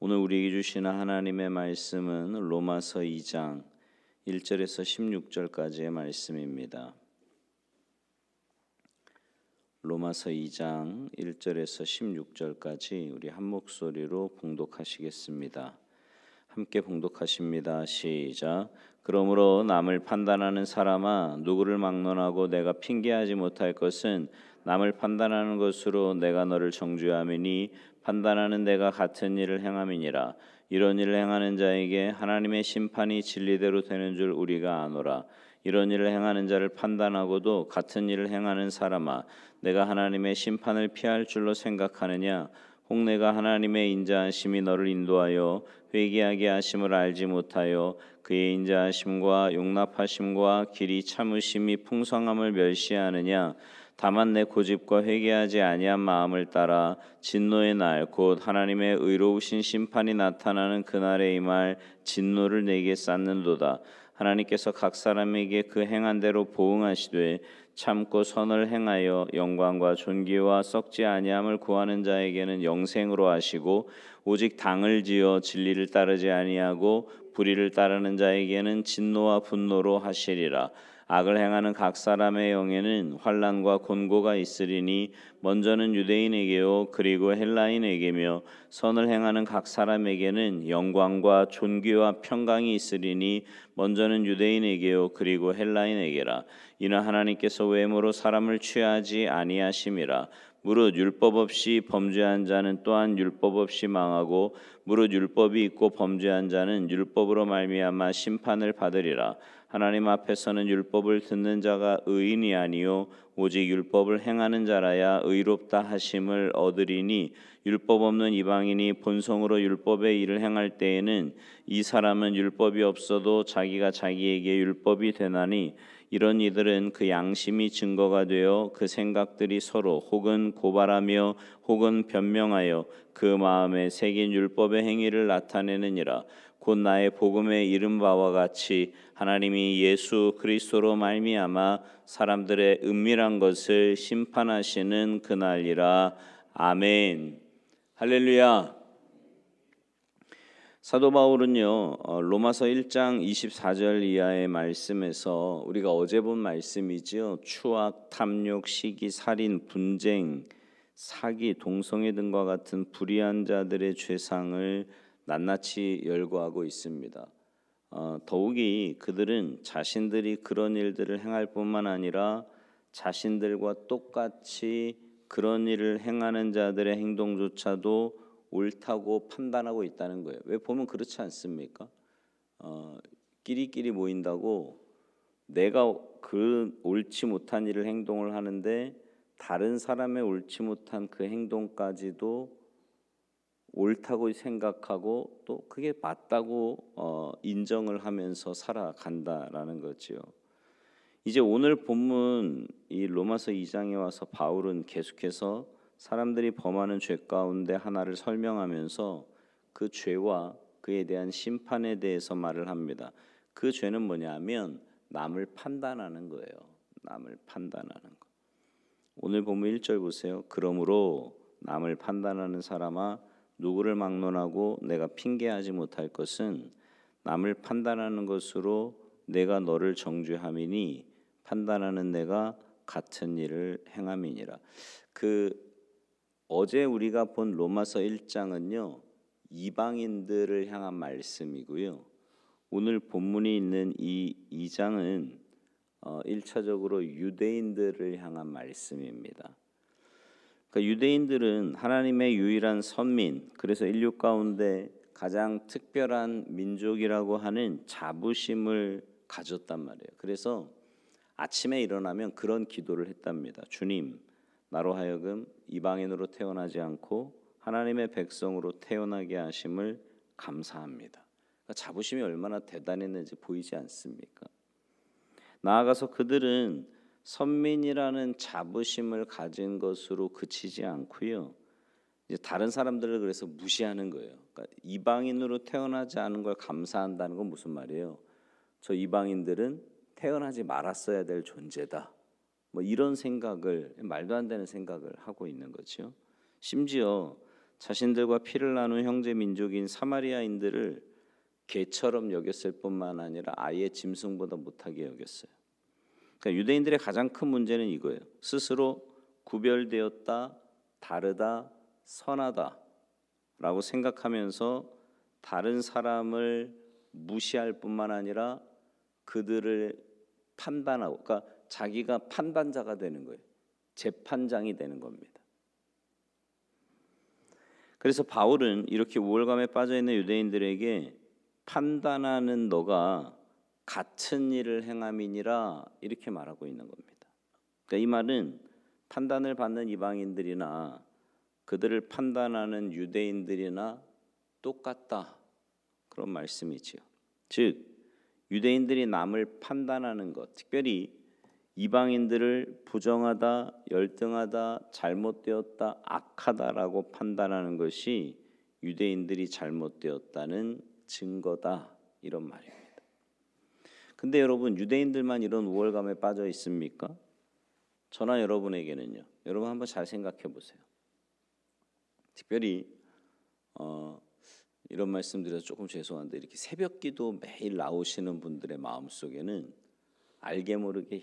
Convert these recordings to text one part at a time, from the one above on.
오늘 우리에게 주시는 하나님의 말씀은 로마서 2장 1절에서 16절까지의 말씀입니다. 로마서 2장 1절에서 16절까지 우리 한 목소리로 봉독하시겠습니다. 함께 봉독하십니다. 시작. 그러므로 남을 판단하는 사람아, 누구를 막론하고 내가 핑계하지 못할 것은 남을 판단하는 것으로 내가 너를 정죄함이니 판단하는 내가 같은 일을 행함이니라. 이런 일을 행하는 자에게 하나님의 심판이 진리대로 되는 줄 우리가 아노라. 이런 일을 행하는 자를 판단하고도 같은 일을 행하는 사람아, 내가 하나님의 심판을 피할 줄로 생각하느냐? 혹 내가 하나님의 인자하심이 너를 인도하여 회개하게 하심을 알지 못하여 그의 인자하심과 용납하심과 길이 참으심이 풍성함을 멸시하느냐? 다만 내 고집과 회개하지 아니한 마음을 따라 진노의 날 곧 하나님의 의로우신 심판이 나타나는 그날에 임할 진노를 내게 쌓는도다. 하나님께서 각 사람에게 그 행한 대로 보응하시되 참고 선을 행하여 영광과 존귀와 썩지 아니함을 구하는 자에게는 영생으로 하시고 오직 당을 지어 진리를 따르지 아니하고 불의를 따르는 자에게는 진노와 분노로 하시리라. 악을 행하는 각 사람의 영에는 환난과 곤고가 있으리니 먼저는 유대인에게요 그리고 헬라인에게며 선을 행하는 각 사람에게는 영광과 존귀와 평강이 있으리니 먼저는 유대인에게요 그리고 헬라인에게라. 이는 하나님께서 외모로 사람을 취하지 아니하심이라. 무릇 율법 없이 범죄한 자는 또한 율법 없이 망하고 무릇 율법이 있고 범죄한 자는 율법으로 말미암아 심판을 받으리라. 하나님 앞에서는 율법을 듣는 자가 의인이 아니요 오직 율법을 행하는 자라야 의롭다 하심을 얻으리니 율법 없는 이방인이 본성으로 율법의 일을 행할 때에는 이 사람은 율법이 없어도 자기가 자기에게 율법이 되나니 이런 이들은 그 양심이 증거가 되어 그 생각들이 서로 혹은 고발하며 혹은 변명하여 그 마음에 새긴 율법의 행위를 나타내느니라. 곧 나의 복음에 이른 바와 같이 하나님이 예수 그리스도로 말미암아 사람들의 은밀한 것을 심판하시는 그날이라. 아멘. 할렐루야. 사도 바울은요 로마서 1장 24절 이하의 말씀에서 우리가 어제 본 말씀이지요. 추악, 탐욕, 시기, 살인, 분쟁, 사기, 동성애 등과 같은 불의한 자들의 죄상을 낱낱이 열거하고 있습니다. 더욱이 그들은 자신들이 그런 일들을 행할 뿐만 아니라 자신들과 똑같이 그런 일을 행하는 자들의 행동조차도 옳다고 판단하고 있다는 거예요. 왜 보면 그렇지 않습니까? 끼리끼리 모인다고 내가 그 옳지 못한 일을 행동을 하는데 다른 사람의 옳지 못한 그 행동까지도 옳다고 생각하고 또 그게 맞다고 인정을 하면서 살아간다라는 거죠. 이제 오늘 본문 이 로마서 2장에 와서 바울은 계속해서 사람들이 범하는 죄 가운데 하나를 설명하면서 그 죄와 그에 대한 심판에 대해서 말을 합니다. 그 죄는 뭐냐면 남을 판단하는 거예요. 남을 판단하는 거. 오늘 본문 1절 보세요. 그러므로 남을 판단하는 사람아, 누구를 막론하고 내가 핑계하지 못할 것은 남을 판단하는 것으로 내가 너를 정죄함이니 판단하는 내가 같은 일을 행함이니라. 어제 우리가 본 로마서 1장은요 이방인들을 향한 말씀이고요. 오늘 본문이 있는 이 2장은 1차적으로 유대인들을 향한 말씀입니다. 그러니까 유대인들은 하나님의 유일한 선민, 그래서 인류 가운데 가장 특별한 민족이라고 하는 자부심을 가졌단 말이에요. 그래서 아침에 일어나면 그런 기도를 했답니다. 주님, 나로 하여금 이방인으로 태어나지 않고 하나님의 백성으로 태어나게 하심을 감사합니다. 그러니까 자부심이 얼마나 대단했는지 보이지 않습니까? 나아가서 그들은 선민이라는 자부심을 가진 것으로 그치지 않고요. 이제 다른 사람들을 그래서 무시하는 거예요. 그러니까 이방인으로 태어나지 않은 걸 감사한다는 건 무슨 말이에요? 저 이방인들은 태어나지 말았어야 될 존재다. 뭐 이런 생각을, 말도 안 되는 생각을 하고 있는 거죠. 심지어 자신들과 피를 나눈 형제 민족인 사마리아인들을 개처럼 여겼을 뿐만 아니라 아예 짐승보다 못하게 여겼어요. 그러니까 유대인들의 가장 큰 문제는 이거예요. 스스로 구별되었다, 다르다, 선하다라고 생각하면서 다른 사람을 무시할 뿐만 아니라 그들을 판단하고, 그러니까 자기가 판단자가 되는 거예요. 재판장이 되는 겁니다. 그래서 바울은 이렇게 우월감에 빠져 있는 유대인들에게 판단하는 너가 같은 일을 행함이니라 이렇게 말하고 있는 겁니다. 그러니까 이 말은 판단을 받는 이방인들이나 그들을 판단하는 유대인들이나 똑같다 그런 말씀이지요. 즉 유대인들이 남을 판단하는 것, 특별히 이방인들을 부정하다, 열등하다, 잘못되었다, 악하다라고 판단하는 것이 유대인들이 잘못되었다는 증거다 이런 말입니다. 근데 여러분 유대인들만 이런 우월감에 빠져 있습니까? 저나 여러분에게는요. 여러분 한번 잘 생각해 보세요. 특별히 이런 말씀 드려서 조금 죄송한데 이렇게 새벽기도 매일 나오시는 분들의 마음속에는 알게 모르게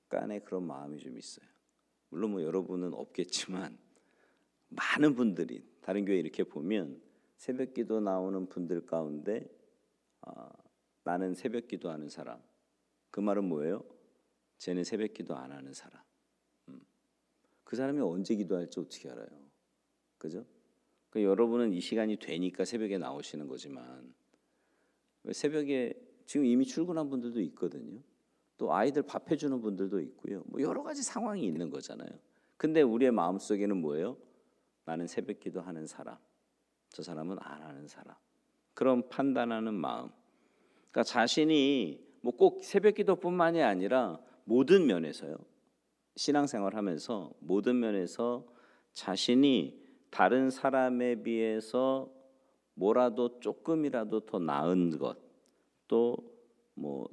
약간의 그런 마음이 좀 있어요. 물론 뭐 여러분은 없겠지만 많은 분들이 다른 교회 이렇게 보면 새벽기도 나오는 분들 가운데 나는 새벽기도 하는 사람. 그 말은 뭐예요? 쟤는 새벽기도 안 하는 사람. 그 사람이 언제 기도할지 어떻게 알아요? 그죠? 그러니까 여러분은 이 시간이 되니까 새벽에 나오시는 거지만 새벽에 지금 이미 출근한 분들도 있거든요. 또 아이들 밥 해주는 분들도 있고요. 뭐 여러 가지 상황이 있는 거잖아요. 근데 우리의 마음속에는 뭐예요? 나는 새벽기도 하는 사람. 저 사람은 안 하는 사람. 그런 판단하는 마음. 그러니까 자신이 뭐 꼭 새벽기도뿐만이 아니라 모든 면에서요. 신앙생활하면서 모든 면에서 자신이 다른 사람에 비해서 뭐라도 조금이라도 더 나은 것, 또 뭐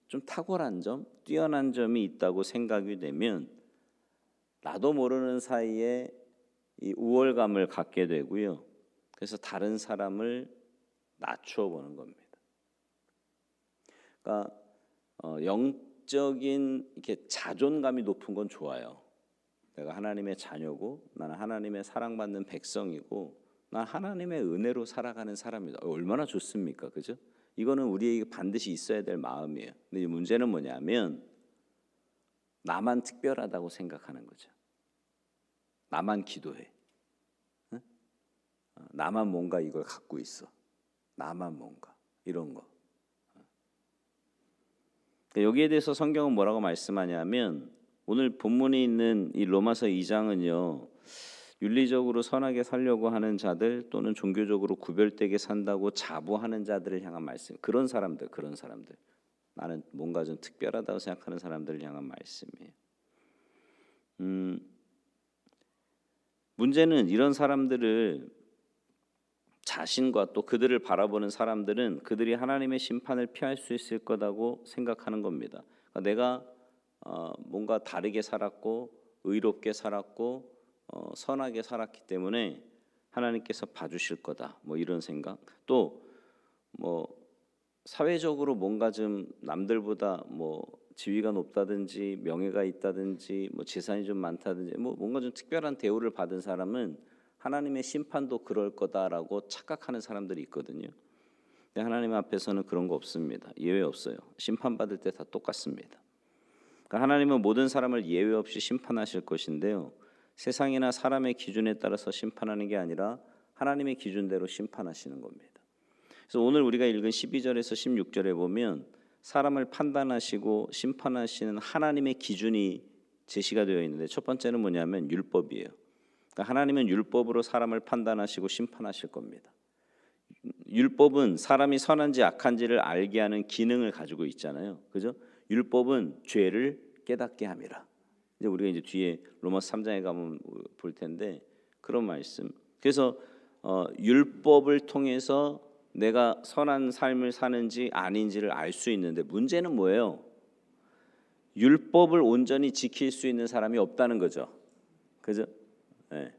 좀 탁월한 점, 뛰어난 점이 있다고 생각이 되면 나도 모르는 사이에 이 우월감을 갖게 되고요. 그래서 다른 사람을 낮추어 보는 겁니다. 그러니까 영적인 이렇게 자존감이 높은 건 좋아요. 내가 하나님의 자녀고 나는 하나님의 사랑받는 백성이고 난 하나님의 은혜로 살아가는 사람이다. 얼마나 좋습니까? 그죠? 이거는 우리에게 반드시 있어야 될 마음이에요. 근데 이 문제는 뭐냐면 나만 특별하다고 생각하는 거죠. 나만 기도해. 응? 나만 뭔가 이걸 갖고 있어. 나만 뭔가 이런 거. 여기에 대해서 성경은 뭐라고 말씀하냐면 오늘 본문에 있는 이 로마서 2장은요. 윤리적으로 선하게 살려고 하는 자들 또는 종교적으로 구별되게 산다고 자부하는 자들을 향한 말씀. 그런 사람들. 나는 뭔가 좀 특별하다고 생각하는 사람들을 향한 말씀이에요. 문제는 이런 사람들을 자신과 또 그들을 바라보는 사람들은 그들이 하나님의 심판을 피할 수 있을 거라고 생각하는 겁니다. 그러니까 내가 뭔가 다르게 살았고 의롭게 살았고 선하게 살았기 때문에 하나님께서 봐주실 거다. 뭐 이런 생각. 또 뭐 사회적으로 뭔가 좀 남들보다 뭐 지위가 높다든지 명예가 있다든지 뭐 재산이 좀 많다든지 뭐 뭔가 좀 특별한 대우를 받은 사람은 하나님의 심판도 그럴 거다라고 착각하는 사람들이 있거든요. 근데 하나님 앞에서는 그런 거 없습니다. 예외 없어요. 심판받을 때 다 똑같습니다. 그러니까 하나님은 모든 사람을 예외 없이 심판하실 것인데요. 세상이나 사람의 기준에 따라서 심판하는 게 아니라 하나님의 기준대로 심판하시는 겁니다. 그래서 오늘 우리가 읽은 12절에서 16절에 보면 사람을 판단하시고 심판하시는 하나님의 기준이 제시가 되어 있는데 첫 번째는 뭐냐면 율법이에요. 그러니까 하나님은 율법으로 사람을 판단하시고 심판하실 겁니다. 율법은 사람이 선한지 악한지를 알게 하는 기능을 가지고 있잖아요. 그죠? 율법은 죄를 깨닫게 함이라. 이제 우리가 이제 뒤에 로마서 3장에 가면 볼 텐데 그런 말씀. 그래서 율법을 통해서 내가 선한 삶을 사는지 아닌지를 알 수 있는데 문제는 뭐예요? 율법을 온전히 지킬 수 있는 사람이 없다는 거죠. 그죠? 네.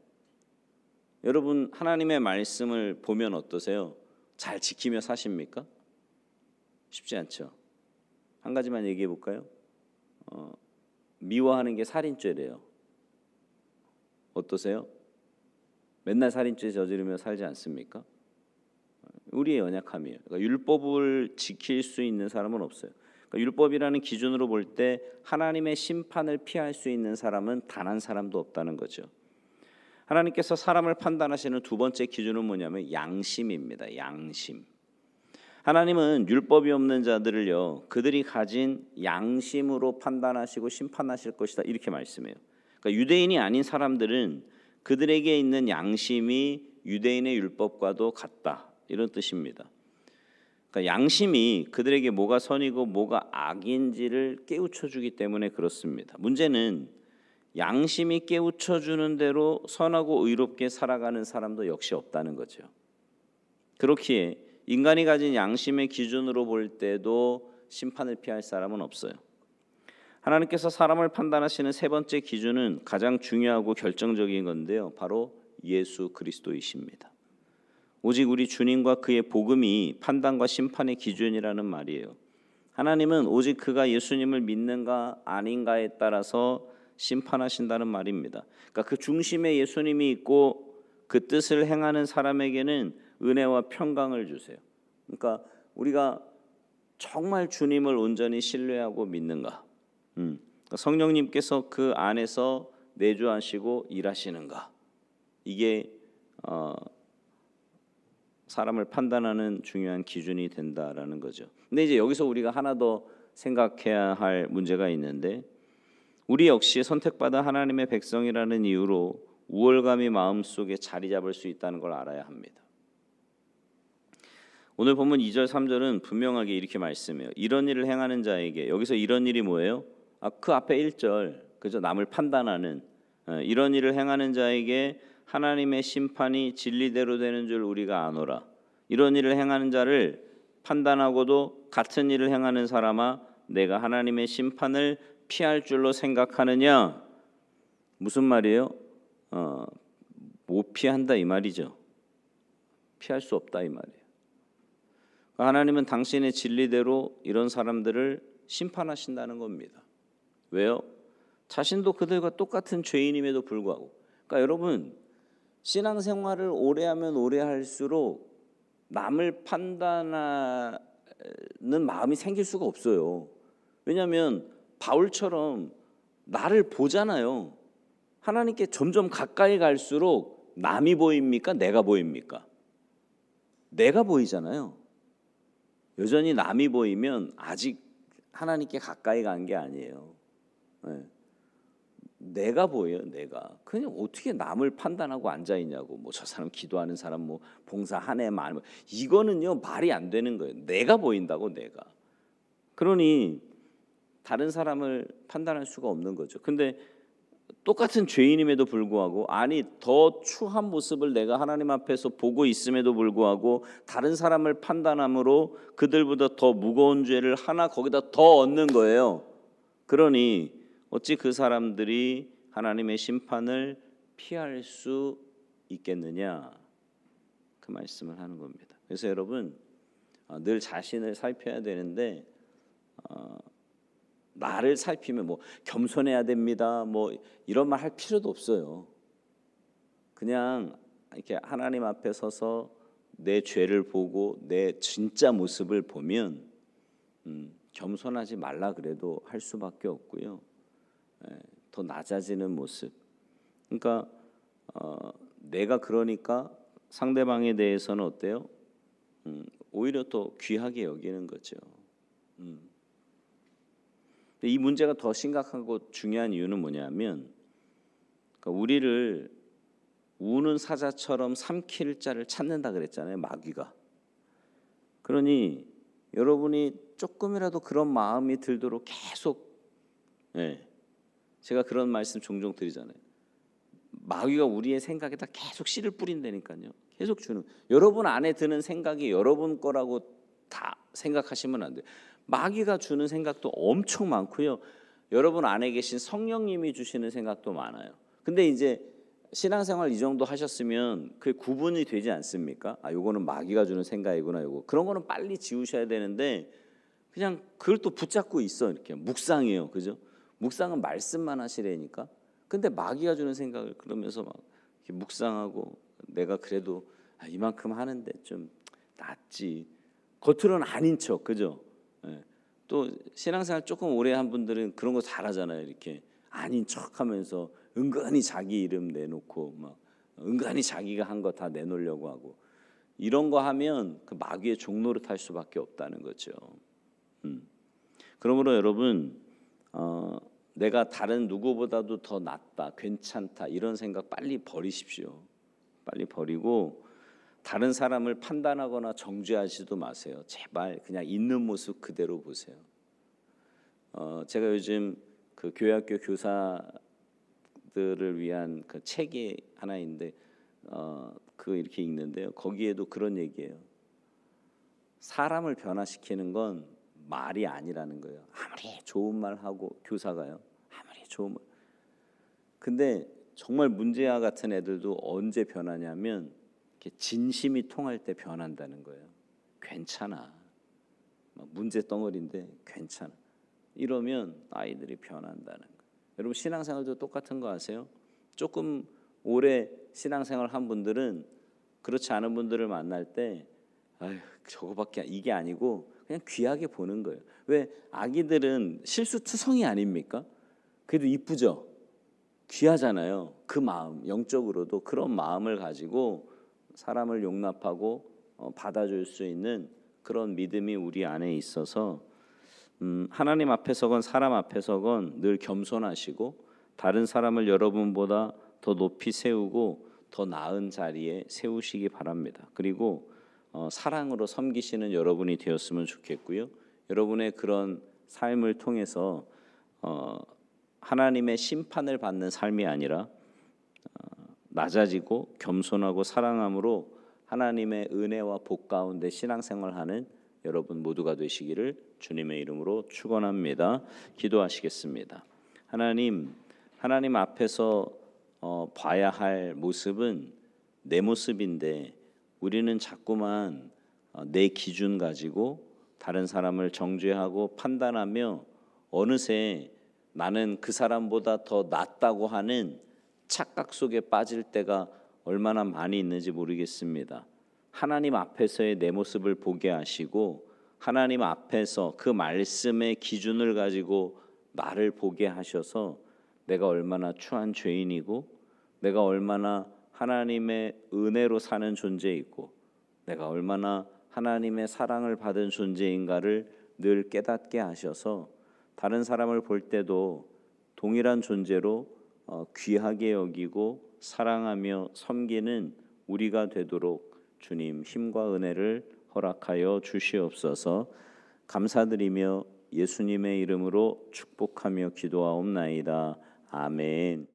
여러분 하나님의 말씀을 보면 어떠세요? 잘 지키며 사십니까? 쉽지 않죠. 한 가지만 얘기해 볼까요? 미워하는 게 살인죄래요. 어떠세요? 맨날 살인죄 저지르며 살지 않습니까? 우리의 연약함이에요. 그러니까 율법을 지킬 수 있는 사람은 없어요. 그러니까 율법이라는 기준으로 볼 때 하나님의 심판을 피할 수 있는 사람은 단 한 사람도 없다는 거죠. 하나님께서 사람을 판단하시는 두 번째 기준은 뭐냐면 양심입니다. 양심. 하나님은 율법이 없는 자들을요, 그들이 가진 양심으로 판단하시고 심판하실 것이다, 이렇게 말씀해요. 그러니까 유대인이 아닌 사람들은 그들에게 있는 양심이 유대인의 율법과도 같다, 이런 뜻입니다. 그러니까 양심이 그들에게 뭐가 선이고 뭐가 악인지를 깨우쳐주기 때문에 그렇습니다. 문제는 양심이 깨우쳐주는 대로 선하고 의롭게 살아가는 사람도 역시 없다는 거죠. 그렇기에 인간이 가진 양심의 기준으로 볼 때도 심판을 피할 사람은 없어요. 하나님께서 사람을 판단하시는 세 번째 기준은 가장 중요하고 결정적인 건데요, 바로 예수 그리스도이십니다. 오직 우리 주님과 그의 복음이 판단과 심판의 기준이라는 말이에요. 하나님은 오직 그가 예수님을 믿는가 아닌가에 따라서 심판하신다는 말입니다. 그러니까 그 중심에 예수님이 있고 그 뜻을 행하는 사람에게는 은혜와 평강을 주세요. 그러니까 우리가 정말 주님을 온전히 신뢰하고 믿는가, 성령님께서 그 안에서 내주하시고 일하시는가, 이게 사람을 판단하는 중요한 기준이 된다라는 거죠. 근데 이제 여기서 우리가 하나 더 생각해야 할 문제가 있는데, 우리 역시 선택받은 하나님의 백성이라는 이유로 우월감이 마음속에 자리 잡을 수 있다는 걸 알아야 합니다. 오늘 본문 2절 3절은 분명하게 이렇게 말씀해요. 이런 일을 행하는 자에게, 여기서 이런 일이 뭐예요? 그 앞에 1절, 그죠? 남을 판단하는, 이런 일을 행하는 자에게 하나님의 심판이 진리대로 되는 줄 우리가 아노라. 이런 일을 행하는 자를 판단하고도 같은 일을 행하는 사람아, 내가 하나님의 심판을 피할 줄로 생각하느냐? 무슨 말이에요? 못 피한다 이 말이죠. 피할 수 없다 이 말이에요. 하나님은 당신의 진리대로 이런 사람들을 심판하신다는 겁니다. 왜요? 자신도 그들과 똑같은 죄인임에도 불구하고. 그러니까 여러분, 신앙생활을 오래 하면 오래 할수록 남을 판단하는 마음이 생길 수가 없어요. 왜냐하면 바울처럼 나를 보잖아요. 하나님께 점점 가까이 갈수록 남이 보입니까? 내가 보입니까? 내가 보이잖아요. 여전히 남이 보이면 아직 하나님께 가까이 간 게 아니에요. 내가 보여요. 내가 그냥 어떻게 남을 판단하고 앉아 있냐고. 뭐 저 사람 기도하는 사람 뭐 봉사하네 말, 이거는요 말이 안 되는 거예요. 내가 보인다고. 내가. 그러니 다른 사람을 판단할 수가 없는 거죠. 근데 똑같은 죄인임에도 불구하고, 아니 더 추한 모습을 내가 하나님 앞에서 보고 있음에도 불구하고 다른 사람을 판단함으로 그들보다 더 무거운 죄를 하나 거기다 더 얻는 거예요. 그러니 어찌 그 사람들이 하나님의 심판을 피할 수 있겠느냐, 그 말씀을 하는 겁니다. 그래서 여러분, 늘 자신을 살펴야 되는데, 나를 살피면 뭐 겸손해야 됩니다, 뭐 이런 말 할 필요도 없어요. 그냥 이렇게 하나님 앞에 서서 내 죄를 보고 내 진짜 모습을 보면 겸손하지 말라 그래도 할 수밖에 없고요. 더 낮아지는 모습. 그러니까 내가 그러니까 상대방에 대해서는 어때요? 오히려 더 귀하게 여기는 거죠. 이 문제가 더 심각하고 중요한 이유는 뭐냐면, 그러니까 우리를 우는 사자처럼 삼킬 자를 찾는다 그랬잖아요, 마귀가. 그러니 여러분이 조금이라도 그런 마음이 들도록 계속, 제가 그런 말씀 종종 드리잖아요. 마귀가 우리의 생각에다 계속 씨를 뿌린다니까요. 계속 주는. 여러분 안에 드는 생각이 여러분 거라고 다 생각하시면 안 돼요. 마귀가 주는 생각도 엄청 많고요. 여러분 안에 계신 성령님이 주시는 생각도 많아요. 근데 이제 신앙생활 이 정도 하셨으면 그 구분이 되지 않습니까? 아, 요거는 마귀가 주는 생각이구나. 요거 그런 거는 빨리 지우셔야 되는데 그냥 그걸 또 붙잡고 있어. 이렇게 묵상이에요, 그죠? 묵상은 말씀만 하시라니까. 근데 마귀가 주는 생각을 그러면서 막 이렇게 묵상하고 내가 그래도 이만큼 하는데 좀 낫지. 겉으로는 아닌 척, 그죠? 예. 또 신앙생활 조금 오래 한 분들은 그런 거 잘하잖아요. 이렇게 아닌 척하면서 은근히 자기 이름 내놓고 막 은근히 자기가 한 거 다 내놓으려고 하고 이런 거 하면 그 마귀의 종노릇 할 수밖에 없다는 거죠. 그러므로 여러분 내가 다른 누구보다도 더 낫다, 괜찮다 이런 생각 빨리 버리십시오. 빨리 버리고 다른 사람을 판단하거나 정죄하지도 마세요. 제발 그냥 있는 모습 그대로 보세요. 제가 요즘 그 교회학교 교사들을 위한 그 책이 하나 있는데 그 이렇게 읽는데요. 거기에도 그런 얘기예요. 사람을 변화시키는 건 말이 아니라는 거예요. 아무리 좋은 말 하고 교사가요. 아무리 좋은 말. 근데 정말 문제아 같은 애들도 언제 변하냐면 이렇게 진심이 통할 때 변한다는 거예요. 괜찮아. 문제 덩어리인데 괜찮아. 이러면 아이들이 변한다는 거예요. 여러분 신앙생활도 똑같은 거 아세요? 조금 오래 신앙생활 한 분들은 그렇지 않은 분들을 만날 때 아휴 저거밖에 이게 아니고 그냥 귀하게 보는 거예요. 왜 아기들은 실수투성이 아닙니까? 그래도 이쁘죠. 귀하잖아요. 그 마음 영적으로도 그런 마음을 가지고 사람을 용납하고 받아줄 수 있는 그런 믿음이 우리 안에 있어서 하나님 앞에서건 사람 앞에서건 늘 겸손하시고 다른 사람을 여러분보다 더 높이 세우고 더 나은 자리에 세우시기 바랍니다. 그리고 사랑으로 섬기시는 여러분이 되었으면 좋겠고요. 여러분의 그런 삶을 통해서 하나님의 심판을 받는 삶이 아니라 낮아지고 겸손하고 사랑함으로 하나님의 은혜와 복 가운데 신앙생활하는 여러분 모두가 되시기를 주님의 이름으로 축원합니다. 기도하시겠습니다. 하나님 앞에서 봐야 할 모습은 내 모습인데 우리는 자꾸만 내 기준 가지고 다른 사람을 정죄하고 판단하며 어느새 나는 그 사람보다 더 낫다고 하는 착각 속에 빠질 때가 얼마나 많이 있는지 모르겠습니다. 하나님 앞에서의 내 모습을 보게 하시고 하나님 앞에서 그 말씀의 기준을 가지고 나를 보게 하셔서 내가 얼마나 추한 죄인이고 내가 얼마나 하나님의 은혜로 사는 존재이고 내가 얼마나 하나님의 사랑을 받은 존재인가를 늘 깨닫게 하셔서 다른 사람을 볼 때도 동일한 존재로 귀하게 여기고 사랑하며 섬기는 우리가 되도록 주님 힘과 은혜를 허락하여 주시옵소서. 감사드리며 예수님의 이름으로 축복하며 기도하옵나이다. 아멘.